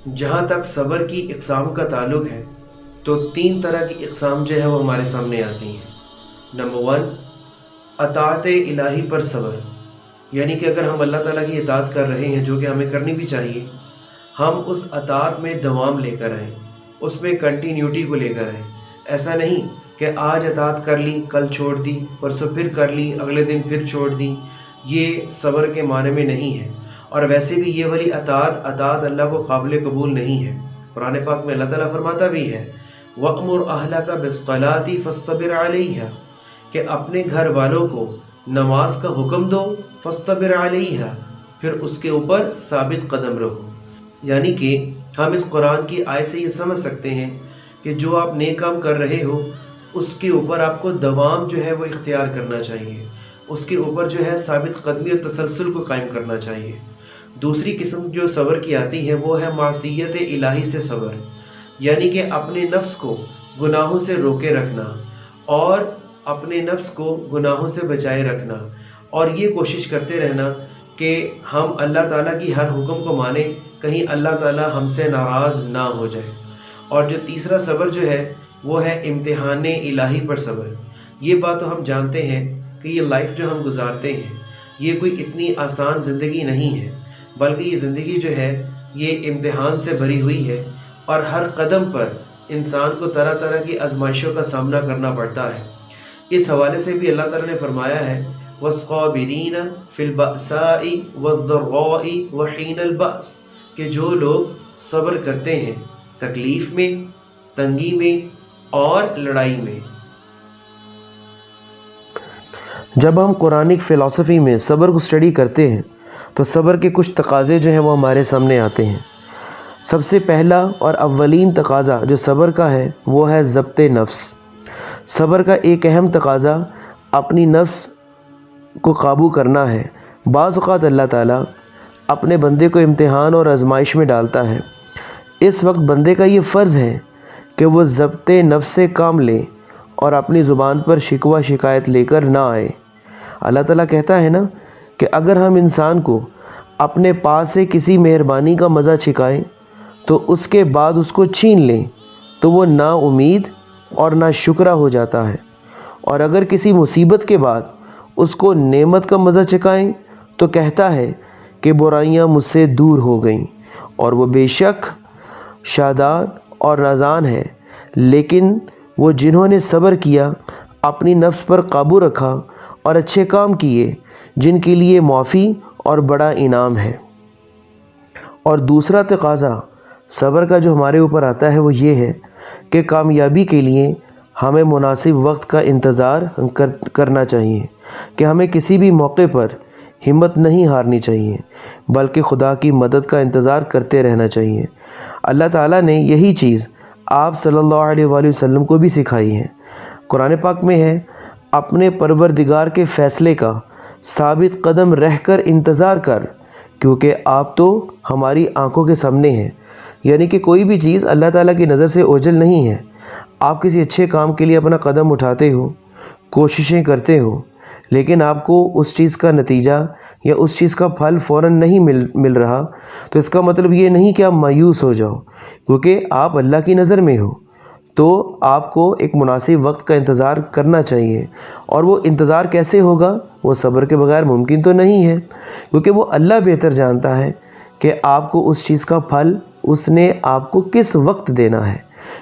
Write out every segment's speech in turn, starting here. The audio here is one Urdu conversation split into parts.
جہاں تک صبر کی اقسام کا تعلق ہے تو 3 طرح کی اقسام جو ہے وہ ہمارے سامنے آتی ہیں۔ نمبر 1، اطاعت الہی پر صبر، یعنی کہ اگر ہم اللہ تعالیٰ کی اطاعت کر رہے ہیں جو کہ ہمیں کرنی بھی چاہیے، ہم اس اطاعت میں دوام لے کر آئیں، اس میں کنٹینیوٹی کو لے کر آئیں۔ ایسا نہیں کہ آج اطاعت کر لی، کل چھوڑ دی، پرسوں پھر کر لی، اگلے دن پھر چھوڑ دی، یہ صبر کے معنی میں نہیں ہے۔ اور ویسے بھی یہ والی اطاعت اللہ کو قابل قبول نہیں ہے۔ قرآن پاک میں اللہ تعالیٰ فرماتا بھی ہے وَأْمُرْ أَهْلَكَ بِالصَّلَاةِ فَاصْطَبِرْ عَلَيْهَا، کہ اپنے گھر والوں کو نماز کا حکم دو، فَاصْطَبِرْ عَلَيْهَا، پھر اس کے اوپر ثابت قدم رہو۔ یعنی کہ ہم اس قرآن کی آیت سے یہ سمجھ سکتے ہیں کہ جو آپ نیک کام کر رہے ہو اس کے اوپر آپ کو دوام جو ہے وہ اختیار کرنا چاہیے، اس کے اوپر جو ہے ثابت قدمی اور تسلسل کو قائم کرنا چاہیے۔ دوسری قسم جو صبر کی آتی ہے وہ ہے معصیت الہی سے صبر، یعنی کہ اپنے نفس کو گناہوں سے روکے رکھنا اور اپنے نفس کو گناہوں سے بچائے رکھنا، اور یہ کوشش کرتے رہنا کہ ہم اللہ تعالیٰ کی ہر حکم کو مانیں، کہیں اللہ تعالیٰ ہم سے ناراض نہ ہو جائے۔ اور جو تیسرا صبر جو ہے وہ ہے امتحان الہی پر صبر۔ یہ بات تو ہم جانتے ہیں کہ یہ لائف جو ہم گزارتے ہیں یہ کوئی اتنی آسان زندگی نہیں ہے، بلکہ یہ زندگی جو ہے یہ امتحان سے بھری ہوئی ہے، اور ہر قدم پر انسان کو طرح طرح کی آزمائشوں کا سامنا کرنا پڑتا ہے۔ اس حوالے سے بھی اللہ تعالیٰ نے فرمایا ہے وَالصَّابِرِينَ فِي الْبَأْسَاءِ وَالضَّرَّاءِ وَحِينَ الْبَأْسِ، کہ جو لوگ صبر کرتے ہیں تکلیف میں، تنگی میں اور لڑائی میں۔ جب ہم قرآنک فلسفی میں صبر کو اسٹڈی کرتے ہیں تو صبر کے کچھ تقاضے جو ہیں وہ ہمارے سامنے آتے ہیں۔ سب سے پہلا اور اولین تقاضا جو صبر کا ہے وہ ہے ضبط نفس۔ صبر کا ایک اہم تقاضا اپنی نفس کو قابو کرنا ہے۔ بعض اوقات اللہ تعالیٰ اپنے بندے کو امتحان اور آزمائش میں ڈالتا ہے، اس وقت بندے کا یہ فرض ہے کہ وہ ضبط نفس سے کام لے اور اپنی زبان پر شکوہ شکایت لے کر نہ آئے۔ اللہ تعالیٰ کہتا ہے نا کہ اگر ہم انسان کو اپنے پاس سے کسی مہربانی کا مزہ چکھائیں تو اس کے بعد اس کو چھین لیں تو وہ نا امید اور نا شکرہ ہو جاتا ہے، اور اگر کسی مصیبت کے بعد اس کو نعمت کا مزہ چکھائیں تو کہتا ہے کہ برائیاں مجھ سے دور ہو گئیں، اور وہ بے شک شادان اور رضان ہے۔ لیکن وہ جنہوں نے صبر کیا، اپنی نفس پر قابو رکھا اور اچھے کام کیے، جن کے لیے معافی اور بڑا انعام ہے۔ اور دوسرا تقاضا صبر کا جو ہمارے اوپر آتا ہے وہ یہ ہے کہ کامیابی کے لیے ہمیں مناسب وقت کا انتظار کرنا چاہیے، کہ ہمیں کسی بھی موقع پر ہمت نہیں ہارنی چاہیے بلکہ خدا کی مدد کا انتظار کرتے رہنا چاہیے۔ اللہ تعالیٰ نے یہی چیز آپ صلی اللہ علیہ وآلہ وسلم کو بھی سکھائی ہے۔ قرآن پاک میں ہے اپنے پروردگار کے فیصلے کا ثابت قدم رہ کر انتظار کر، کیونکہ آپ تو ہماری آنکھوں کے سامنے ہیں۔ یعنی کہ کوئی بھی چیز اللہ تعالیٰ کی نظر سے اوجھل نہیں ہے۔ آپ کسی اچھے کام کے لیے اپنا قدم اٹھاتے ہو، کوششیں کرتے ہو، لیکن آپ کو اس چیز کا نتیجہ یا اس چیز کا پھل فوراً نہیں مل رہا، تو اس کا مطلب یہ نہیں کہ آپ مایوس ہو جاؤ، کیونکہ آپ اللہ کی نظر میں ہو۔ تو آپ کو ایک مناسب وقت کا انتظار کرنا چاہیے، اور وہ انتظار کیسے ہوگا؟ وہ صبر کے بغیر ممکن تو نہیں ہے، کیونکہ وہ اللہ بہتر جانتا ہے کہ آپ کو اس چیز کا پھل اس نے آپ کو کس وقت دینا ہے۔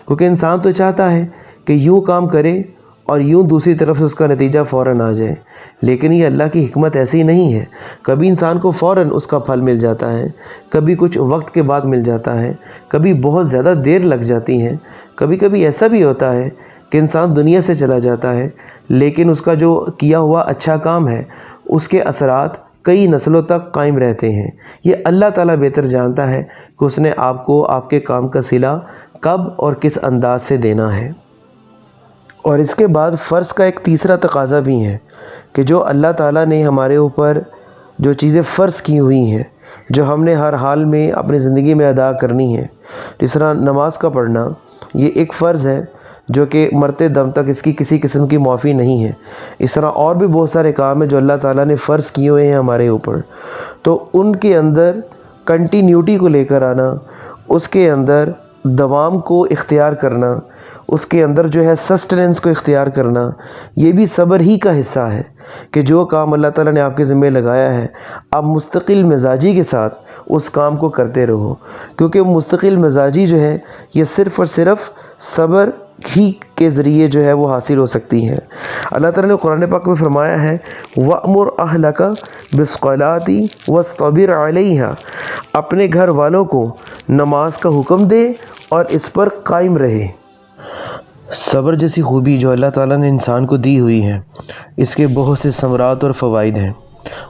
کیونکہ انسان تو چاہتا ہے کہ یوں کام کرے اور یوں دوسری طرف سے اس کا نتیجہ فوراً آ جائے، لیکن یہ اللہ کی حکمت ایسی نہیں ہے۔ کبھی انسان کو فوراً اس کا پھل مل جاتا ہے، کبھی کچھ وقت کے بعد مل جاتا ہے، کبھی بہت زیادہ دیر لگ جاتی ہے، کبھی کبھی ایسا بھی ہوتا ہے کہ انسان دنیا سے چلا جاتا ہے لیکن اس کا جو کیا ہوا اچھا کام ہے اس کے اثرات کئی نسلوں تک قائم رہتے ہیں۔ یہ اللہ تعالیٰ بہتر جانتا ہے کہ اس نے آپ کو آپ کے کام کا صلہ کب اور کس انداز سے دینا ہے۔ اور اس کے بعد فرض کا ایک تیسرا تقاضا بھی ہے کہ جو اللہ تعالیٰ نے ہمارے اوپر جو چیزیں فرض کی ہوئی ہیں، جو ہم نے ہر حال میں اپنی زندگی میں ادا کرنی ہے، جس طرح نماز کا پڑھنا، یہ ایک فرض ہے جو کہ مرتے دم تک اس کی کسی قسم کی معافی نہیں ہے۔ اس طرح اور بھی بہت سارے کام ہیں جو اللہ تعالیٰ نے فرض کیے ہوئے ہیں ہمارے اوپر، تو ان کے اندر کنٹینیوٹی کو لے کر آنا، اس کے اندر دوام کو اختیار کرنا، اس کے اندر جو ہے سسٹیننس کو اختیار کرنا، یہ بھی صبر ہی کا حصہ ہے کہ جو کام اللہ تعالیٰ نے آپ کے ذمہ لگایا ہے آپ مستقل مزاجی کے ساتھ اس کام کو کرتے رہو، کیونکہ مستقل مزاجی جو ہے یہ صرف اور صرف صبر ہی کے ذریعے جو ہے وہ حاصل ہو سکتی ہے۔ اللہ تعالیٰ نے قرآن پاک میں فرمایا ہے وَأْمُرْ أَهْلَكَ بِالصَّلَاةِ وَاصْطَبِرْ عَلَيْهَا، اپنے گھر والوں کو نماز کا حکم دے اور اس پر قائم رہے۔ صبر جیسی خوبی جو اللہ تعالیٰ نے انسان کو دی ہوئی ہے، اس کے بہت سے ثمرات اور فوائد ہیں۔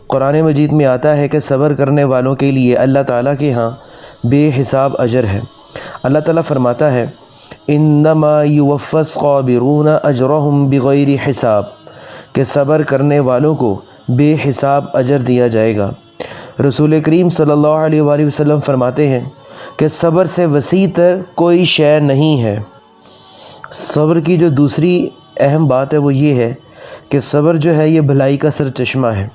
قرآن مجید میں آتا ہے کہ صبر کرنے والوں کے لیے اللہ تعالیٰ کے ہاں بے حساب اجر ہے۔ اللہ تعالیٰ فرماتا ہے انما یوفی الصابرون اجرہم بغیر حساب، کہ صبر کرنے والوں کو بے حساب اجر دیا جائے گا۔ رسول کریم صلی اللہ علیہ وآلہ وسلم فرماتے ہیں کہ صبر سے وسیع تر کوئی شے نہیں ہے۔ صبر کی جو دوسری اہم بات ہے وہ یہ ہے کہ صبر جو ہے یہ بھلائی کا سر چشمہ ہے۔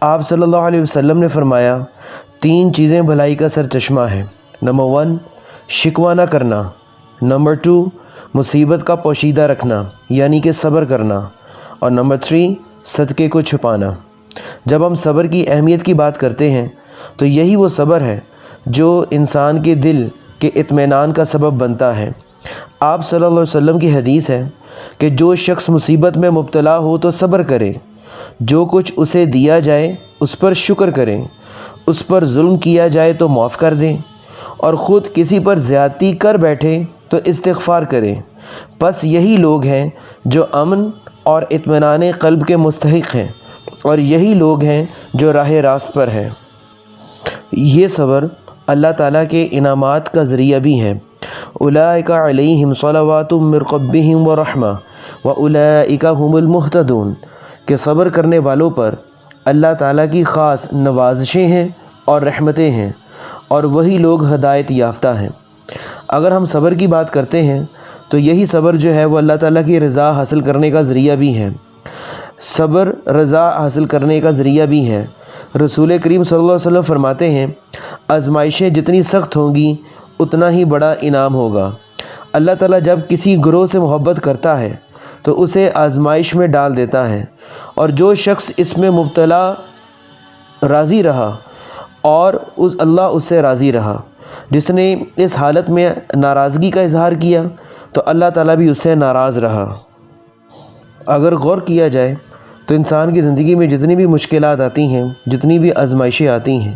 آپ صلی اللہ علیہ وسلم نے فرمایا 3 چیزیں بھلائی کا سر چشمہ ہے۔ نمبر 1 شکوہ نہ کرنا، نمبر 2 مصیبت کا پوشیدہ رکھنا یعنی کہ صبر کرنا، اور نمبر 3 صدقے کو چھپانا۔ جب ہم صبر کی اہمیت کی بات کرتے ہیں تو یہی وہ صبر ہے جو انسان کے دل کے اطمینان کا سبب بنتا ہے۔ آپ صلی اللہ علیہ وسلم کی حدیث ہے کہ جو شخص مصیبت میں مبتلا ہو تو صبر کرے، جو کچھ اسے دیا جائے اس پر شکر کریں، اس پر ظلم کیا جائے تو معاف کر دیں، اور خود کسی پر زیادتی کر بیٹھے تو استغفار کریں۔ بس یہی لوگ ہیں جو امن اور اطمینان قلب کے مستحق ہیں، اور یہی لوگ ہیں جو راہ راست پر ہیں۔ یہ صبر اللہ تعالیٰ کے انعامات کا ذریعہ بھی ہے۔ اولئک علیہم صلوات من ربہم ورحمہ واولئک هم المہتدون، کہ صبر کرنے والوں پر اللہ تعالیٰ کی خاص نوازشیں ہیں اور رحمتیں ہیں، اور وہی لوگ ہدایت یافتہ ہیں۔ اگر ہم صبر کی بات کرتے ہیں تو یہی صبر جو ہے وہ اللہ تعالیٰ کی رضا حاصل کرنے کا ذریعہ بھی ہے۔ صبر رضا حاصل کرنے کا ذریعہ بھی ہے۔ رسول کریم صلی اللہ علیہ وسلم فرماتے ہیں آزمائشیں جتنی سخت ہوں گی اتنا ہی بڑا انعام ہوگا۔ اللہ تعالیٰ جب کسی گروہ سے محبت کرتا ہے تو اسے آزمائش میں ڈال دیتا ہے، اور جو شخص اس میں مبتلا راضی رہا اور اللہ اس سے راضی رہا، جس نے اس حالت میں ناراضگی کا اظہار کیا تو اللہ تعالیٰ بھی اس سے ناراض رہا۔ اگر غور کیا جائے تو انسان کی زندگی میں جتنی بھی مشکلات آتی ہیں، جتنی بھی آزمائشیں آتی ہیں،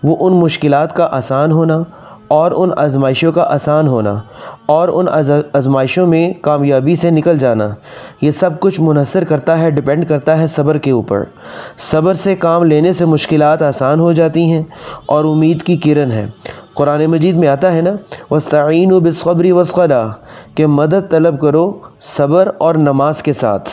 وہ ان مشکلات کا آسان ہونا اور ان آزمائشوں کا آسان ہونا اور ان آزمائشوں میں کامیابی سے نکل جانا، یہ سب کچھ منحصر کرتا ہے، ڈپینڈ کرتا ہے صبر کے اوپر۔ صبر سے کام لینے سے مشکلات آسان ہو جاتی ہیں اور امید کی کرن ہے۔ قرآن مجید میں آتا ہے نا وَاسْتَعِینُوا بِالصَّبْرِ وَالصَّلَاةِ، کہ مدد طلب کرو صبر اور نماز کے ساتھ۔